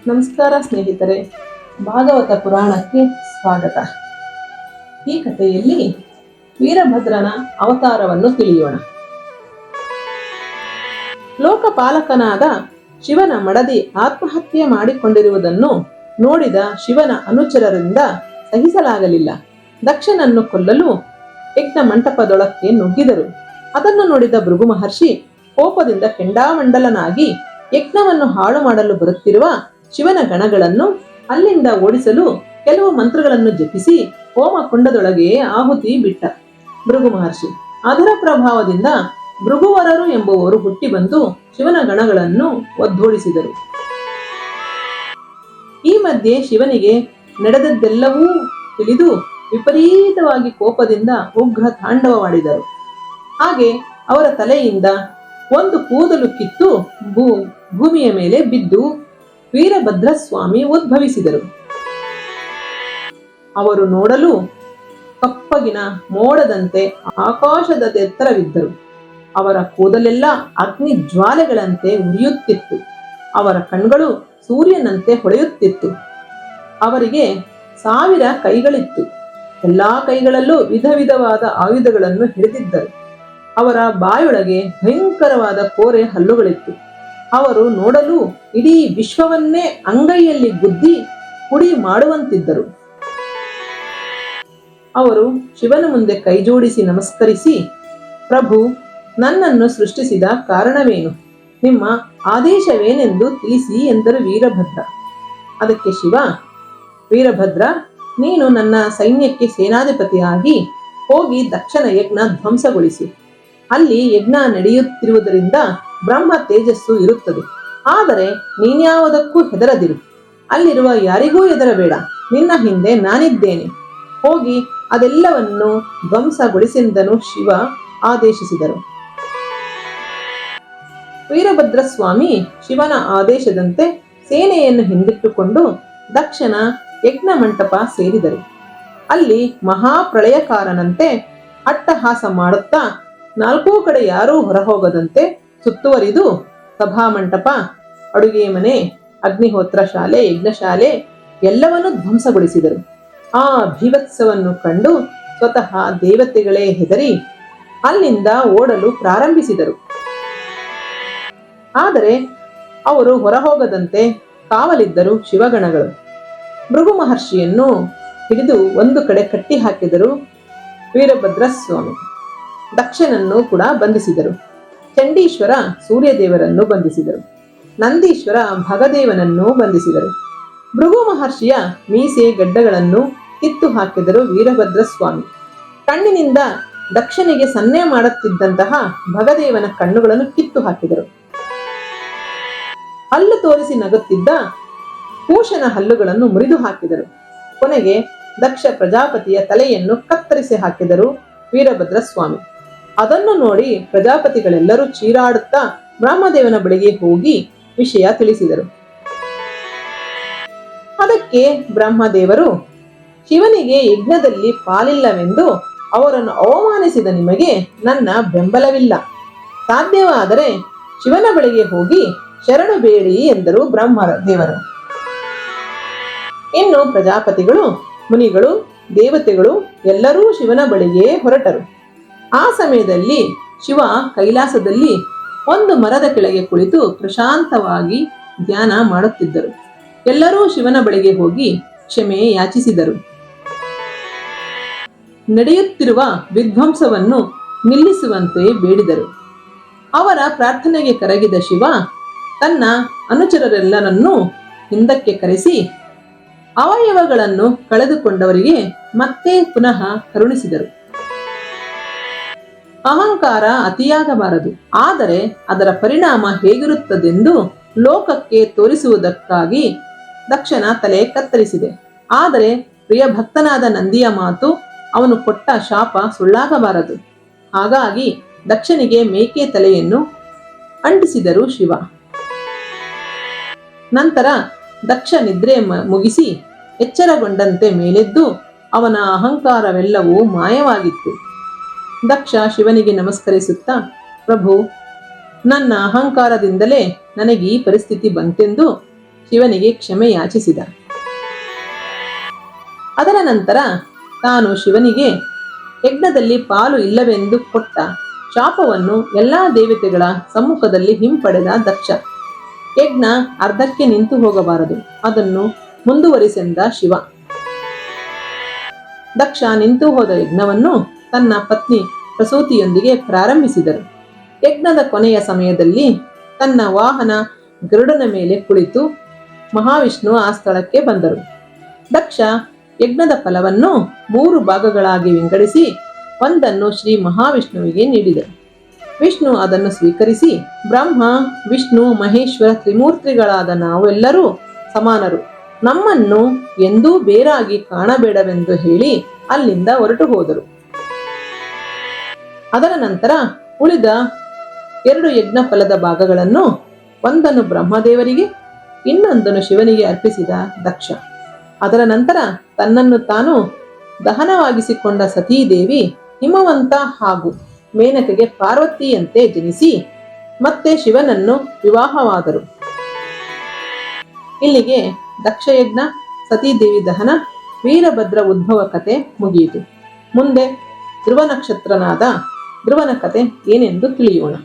ನಮಸ್ಕಾರ ಸ್ನೇಹಿತರೆ, ಭಾಗವತ ಪುರಾಣಕ್ಕೆ ಸ್ವಾಗತ. ಈ ಕಥೆಯಲ್ಲಿ ವೀರಭದ್ರನ ಅವತಾರವನ್ನು ತಿಳಿಯೋಣ. ಲೋಕಪಾಲಕನಾದ ಶಿವನ ಮಡದಿ ಆತ್ಮಹತ್ಯೆ ಮಾಡಿಕೊಂಡಿರುವುದನ್ನು ನೋಡಿದ ಶಿವನ ಅನುಚರರಿಂದ ಸಹಿಸಲಾಗಲಿಲ್ಲ. ದಕ್ಷನನ್ನು ಕೊಲ್ಲಲು ಯಜ್ಞ ಮಂಟಪದೊಳಕ್ಕೆ ನುಗ್ಗಿದರು. ಅದನ್ನು ನೋಡಿದ ಭೃಗು ಮಹರ್ಷಿ ಕೋಪದಿಂದ ಕೆಂಡಾಮಂಡಲನಾಗಿ ಯಜ್ಞವನ್ನು ಹಾಳು ಮಾಡಲು ಬರುತ್ತಿರುವ ಶಿವನ ಗಣಗಳನ್ನು ಅಲ್ಲಿಂದ ಓಡಿಸಲು ಕೆಲವು ಮಂತ್ರಗಳನ್ನು ಜಪಿಸಿ ಹೋಮ ಕುಂಡದೊಳಗೆ ಆಹುತಿ ಬಿಟ್ಟ. ಭೃಗು ಮಹರ್ಷಿ ಅದರ ಪ್ರಭಾವದಿಂದ ಭೃಗುವರರು ಎಂಬುವರು ಹುಟ್ಟಿ ಬಂದು ಶಿವನ ಗಣಗಳನ್ನು ಒದ್ದೋಡಿಸಿದರು. ಈ ಮಧ್ಯೆ ಶಿವನಿಗೆ ನಡೆದದ್ದೆಲ್ಲವೂ ತಿಳಿದು ವಿಪರೀತವಾಗಿ ಕೋಪದಿಂದ ಉಗ್ರ ತಾಂಡವವಾಡಿದರು. ಹಾಗೆ ಅವರ ತಲೆಯಿಂದ ಒಂದು ಕೂದಲು ಕಿತ್ತು ಭೂಮಿಯ ಮೇಲೆ ಬಿದ್ದು ವೀರಭದ್ರ ಸ್ವಾಮಿ ಉದ್ಭವಿಸಿದರು. ಅವರು ನೋಡಲು ಕಪ್ಪಗಿನ ಮೋಡದಂತೆ ಆಕಾಶದ ಎತ್ತರವಿದ್ದರು. ಅವರ ಕೂದಲೆಲ್ಲ ಅಗ್ನಿ ಜ್ವಾಲೆಗಳಂತೆ ಉರಿಯುತ್ತಿತ್ತು. ಅವರ ಕಣ್ಗಳು ಸೂರ್ಯನಂತೆ ಹೊಳೆಯುತ್ತಿತ್ತು. ಅವರಿಗೆ 1000 ಕೈಗಳಿತ್ತು. ಎಲ್ಲಾ ಕೈಗಳಲ್ಲೂ ವಿಧ ವಿಧವಾದ ಆಯುಧಗಳನ್ನು ಹಿಡಿದಿದ್ದರು. ಅವರ ಬಾಯೊಳಗೆ ಭಯಂಕರವಾದ ಕೋರೆ ಹಲ್ಲುಗಳಿತ್ತು. ಅವರು ನೋಡಲು ಇಡೀ ವಿಶ್ವವನ್ನೇ ಅಂಗೈಯಲ್ಲಿ ಗುದ್ದಿ ಪುಡಿ ಮಾಡುವಂತಿದ್ದರು. ಅವರು ಶಿವನ ಮುಂದೆ ಕೈಜೋಡಿಸಿ ನಮಸ್ಕರಿಸಿ, ಪ್ರಭು, ನನ್ನನ್ನು ಸೃಷ್ಟಿಸಿದ ಕಾರಣವೇನು? ನಿಮ್ಮ ಆದೇಶವೇನೆಂದು ತಿಳಿಸಿ ಎಂದರು ವೀರಭದ್ರ. ಅದಕ್ಕೆ ಶಿವ, ವೀರಭದ್ರ, ನೀನು ನನ್ನ ಸೈನ್ಯಕ್ಕೆ ಸೇನಾಧಿಪತಿಯಾಗಿ ಹೋಗಿ ದಕ್ಷನ ಯಜ್ಞ ಧ್ವಂಸಗೊಳಿಸು. ಅಲ್ಲಿ ಯಜ್ಞ ನಡೆಯುತ್ತಿರುವುದರಿಂದ ಬ್ರಹ್ಮ ತೇಜಸ್ಸು ಇರುತ್ತದೆ. ಆದರೆ ನೀನ್ಯಾವುದಕ್ಕೂ ಹೆದರದಿರು. ಅಲ್ಲಿರುವ ಯಾರಿಗೂ ಹೆದರಬೇಡ. ನಿನ್ನ ಹಿಂದೆ ನಾನಿದ್ದೇನೆ. ಹೋಗಿ ಅದೆಲ್ಲವನ್ನು ಧ್ವಂಸಗೊಳಿಸೆಂದನು ಶಿವ ಆದೇಶಿಸಿದರು. ವೀರಭದ್ರ ಸ್ವಾಮಿ ಶಿವನ ಆದೇಶದಂತೆ ಸೇನೆಯನ್ನು ಹಿಂದಿಟ್ಟುಕೊಂಡು ದಕ್ಷನ ಯಜ್ಞ ಮಂಟಪ ಸೇರಿದರು. ಅಲ್ಲಿ ಮಹಾಪ್ರಳಯಕಾರನಂತೆ ಅಟ್ಟಹಾಸ ಮಾಡುತ್ತಾ 4 ಕಡೆ ಯಾರೂ ಹೊರಹೋಗದಂತೆ ಸುತ್ತುವರಿದು ಸಭಾಮಂಟಪ, ಅಡುಗೆ ಮನೆ, ಅಗ್ನಿಹೋತ್ರ ಶಾಲೆ, ಯಜ್ಞಶಾಲೆ ಎಲ್ಲವನ್ನೂ ಧ್ವಂಸಗೊಳಿಸಿದರು. ಆ ಭೀಭತ್ಸವನ್ನು ಕಂಡು ಸ್ವತಃ ದೇವತೆಗಳೇ ಹೆದರಿ ಅಲ್ಲಿಂದ ಓಡಲು ಪ್ರಾರಂಭಿಸಿದರು. ಆದರೆ ಅವರು ಹೊರಹೋಗದಂತೆ ಕಾವಲಿದ್ದರು ಶಿವಗಣಗಳು. ಭೃಗು ಮಹರ್ಷಿಯನ್ನು ಹಿಡಿದು ಒಂದು ಕಡೆ ಕಟ್ಟಿ ಹಾಕಿದರು ವೀರಭದ್ರ ಸ್ವಾಮಿ. ದಕ್ಷನನ್ನು ಕೂಡ ಬಂಧಿಸಿದರು. ಚಂಡೀಶ್ವರ ಸೂರ್ಯದೇವರನ್ನು ಬಂಧಿಸಿದರು. ನಂದೀಶ್ವರ ಭಗದೇವನನ್ನು ಬಂಧಿಸಿದರು. ಭೃಗು ಮಹರ್ಷಿಯ ಮೀಸೆ ಗಡ್ಡಗಳನ್ನು ಕಿತ್ತು ಹಾಕಿದರು ವೀರಭದ್ರ ಸ್ವಾಮಿ. ಕಣ್ಣಿನಿಂದ ದಕ್ಷನಿಗೆ ಸನ್ನೆ ಮಾಡುತ್ತಿದ್ದಂತಹ ಭಗದೇವನ ಕಣ್ಣುಗಳನ್ನು ಕಿತ್ತು ಹಾಕಿದರು. ಹಲ್ಲು ತೋರಿಸಿ ನಗುತ್ತಿದ್ದ ಕೂಶನ ಹಲ್ಲುಗಳನ್ನು ಮುರಿದು ಹಾಕಿದರು. ಕೊನೆಗೆ ದಕ್ಷ ಪ್ರಜಾಪತಿಯ ತಲೆಯನ್ನು ಕತ್ತರಿಸಿ ಹಾಕಿದರು ವೀರಭದ್ರ ಸ್ವಾಮಿ. ಅದನ್ನು ನೋಡಿ ಪ್ರಜಾಪತಿಗಳೆಲ್ಲರೂ ಚೀರಾಡುತ್ತಾ ಬ್ರಹ್ಮದೇವನ ಬಳಿಗೆ ಹೋಗಿ ವಿಷಯ ತಿಳಿಸಿದರು. ಅದಕ್ಕೆ ಬ್ರಹ್ಮದೇವರು, ಶಿವನಿಗೆ ಯಜ್ಞದಲ್ಲಿ ಪಾಲಿಲ್ಲವೆಂದು ಅವರನ್ನು ಅವಮಾನಿಸಿದ ನಿಮಗೆ ನನ್ನ ಬೆಂಬಲವಿಲ್ಲ. ಸಾಧ್ಯವಾದರೆ ಶಿವನ ಬಳಿಗೆ ಹೋಗಿ ಶರಣು ಬೇಡಿ ಎಂದರು ಬ್ರಹ್ಮದೇವರು. ಇನ್ನು ಪ್ರಜಾಪತಿಗಳು, ಮುನಿಗಳು, ದೇವತೆಗಳು ಎಲ್ಲರೂ ಶಿವನ ಬಳಿಗೆ ಹೊರಟರು. ಆ ಸಮಯದಲ್ಲಿ ಶಿವ ಕೈಲಾಸದಲ್ಲಿ ಒಂದು ಮರದ ಕೆಳಗೆ ಕುಳಿತು ಪ್ರಶಾಂತವಾಗಿ ಧ್ಯಾನ ಮಾಡುತ್ತಿದ್ದರು. ಎಲ್ಲರೂ ಶಿವನ ಬಳಿಗೆ ಹೋಗಿ ಕ್ಷಮೆ ಯಾಚಿಸಿದರು. ನಡೆಯುತ್ತಿರುವ ವಿಧ್ವಂಸವನ್ನು ನಿಲ್ಲಿಸುವಂತೆ ಬೇಡಿದರು. ಅವರ ಪ್ರಾರ್ಥನೆಗೆ ಕರಗಿದ ಶಿವ ತನ್ನ ಅನುಚರರೆಲ್ಲರನ್ನೂ ಹಿಂದಕ್ಕೆ ಕರೆಸಿ ಅವಯವಗಳನ್ನು ಕಳೆದುಕೊಂಡವರಿಗೆ ಮತ್ತೆ ಪುನಃ ಕರುಣಿಸಿದರು. ಅಹಂಕಾರ ಅತಿಯಾಗಬಾರದು. ಆದರೆ ಅದರ ಪರಿಣಾಮ ಹೇಗಿರುತ್ತದೆಂದು ಲೋಕಕ್ಕೆ ತೋರಿಸುವುದಕ್ಕಾಗಿ ದಕ್ಷನ ತಲೆ ಕತ್ತರಿಸಿದೆ. ಆದರೆ ಪ್ರಿಯ ಭಕ್ತನಾದ ನಂದಿಯ ಮಾತು, ಅವನು ಕೊಟ್ಟ ಶಾಪ ಸುಳ್ಳಾಗಬಾರದು. ಹಾಗಾಗಿ ದಕ್ಷನಿಗೆ ಮೇಕೆ ತಲೆಯನ್ನು ಅಂಟಿಸಿದರು ಶಿವ. ನಂತರ ದಕ್ಷ ನಿದ್ರೆ ಮುಗಿಸಿ ಎಚ್ಚರಗೊಂಡಂತೆ ಮೇಲೆದ್ದು ಅವನ ಅಹಂಕಾರವೆಲ್ಲವೂ ಮಾಯವಾಗಿತ್ತು. ದಕ್ಷ ಶಿವನಿಗೆ ನಮಸ್ಕರಿಸುತ್ತಾ, ಪ್ರಭು, ನನ್ನ ಅಹಂಕಾರದಿಂದಲೇ ನನಗೆ ಈ ಪರಿಸ್ಥಿತಿ ಬಂತೆಂದು ಶಿವನಿಗೆ ಕ್ಷಮೆ ಯಾಚಿಸಿದ. ಅದರ ನಂತರ ತಾನು ಶಿವನಿಗೆ ಯಜ್ಞದಲ್ಲಿ ಪಾಲು ಇಲ್ಲವೆಂದು ಕೊಟ್ಟ ಶಾಪವನ್ನು ಎಲ್ಲಾ ದೇವತೆಗಳ ಸಮ್ಮುಖದಲ್ಲಿ ಹಿಂಪಡೆದ ದಕ್ಷ. ಯಜ್ಞ ಅರ್ಧಕ್ಕೆ ನಿಂತು ಹೋಗಬಾರದು, ಅದನ್ನು ಮುಂದುವರಿಸೆಂದ ಶಿವ. ದಕ್ಷ ನಿಂತು ಹೋದ ಯಜ್ಞವನ್ನು ತನ್ನ ಪತ್ನಿ ಪ್ರಸೂತಿಯೊಂದಿಗೆ ಪ್ರಾರಂಭಿಸಿದರು. ಯಜ್ಞದ ಕೊನೆಯ ಸಮಯದಲ್ಲಿ ತನ್ನ ವಾಹನ ಗರುಡನ ಮೇಲೆ ಕುಳಿತು ಮಹಾವಿಷ್ಣು ಆ ಸ್ಥಳಕ್ಕೆ ಬಂದರು. ದಕ್ಷ ಯಜ್ಞದ ಫಲವನ್ನು 3 ಭಾಗಗಳಾಗಿ ವಿಂಗಡಿಸಿ ಒಂದನ್ನು ಶ್ರೀ ಮಹಾವಿಷ್ಣುವಿಗೆ ನೀಡಿದರು. ವಿಷ್ಣು ಅದನ್ನು ಸ್ವೀಕರಿಸಿ, ಬ್ರಹ್ಮ ವಿಷ್ಣು ಮಹೇಶ್ವರ ತ್ರಿಮೂರ್ತಿಗಳಾದ ನಾವೆಲ್ಲರೂ ಸಮಾನರು, ನಮ್ಮನ್ನು ಎಂದೂ ಬೇರಾಗಿ ಕಾಣಬೇಡವೆಂದು ಹೇಳಿ ಅಲ್ಲಿಂದ ಹೊರಟು ಹೋದರು. ಅದರ ನಂತರ ಉಳಿದ 2 ಯಜ್ಞ ಫಲದ ಭಾಗಗಳನ್ನು ಒಂದನ್ನು ಬ್ರಹ್ಮದೇವರಿಗೆ ಇನ್ನೊಂದನ್ನು ಶಿವನಿಗೆ ಅರ್ಪಿಸಿದ ದಕ್ಷ. ಅದರ ನಂತರ ತನ್ನನ್ನು ತಾನು ದಹನವಾಗಿಸಿಕೊಂಡ ಸತೀದೇವಿ ಹಿಮವಂತ ಹಾಗೂ ಮೇನಕೆಗೆ ಪಾರ್ವತಿಯಂತೆ ಜನಿಸಿ ಮತ್ತೆ ಶಿವನನ್ನು ವಿವಾಹವಾದರು. ಇಲ್ಲಿಗೆ ದಕ್ಷಯಜ್ಞ, ಸತೀದೇವಿ ದಹನ, ವೀರಭದ್ರ ಉದ್ಭವ ಕಥೆ ಮುಗಿಯಿತು. ಮುಂದೆ ಧ್ರುವ ನಕ್ಷತ್ರನಾದ ಧ್ರುವನ ಕಥೆ ಏನೆಂದು ತಿಳಿಯೋಣ.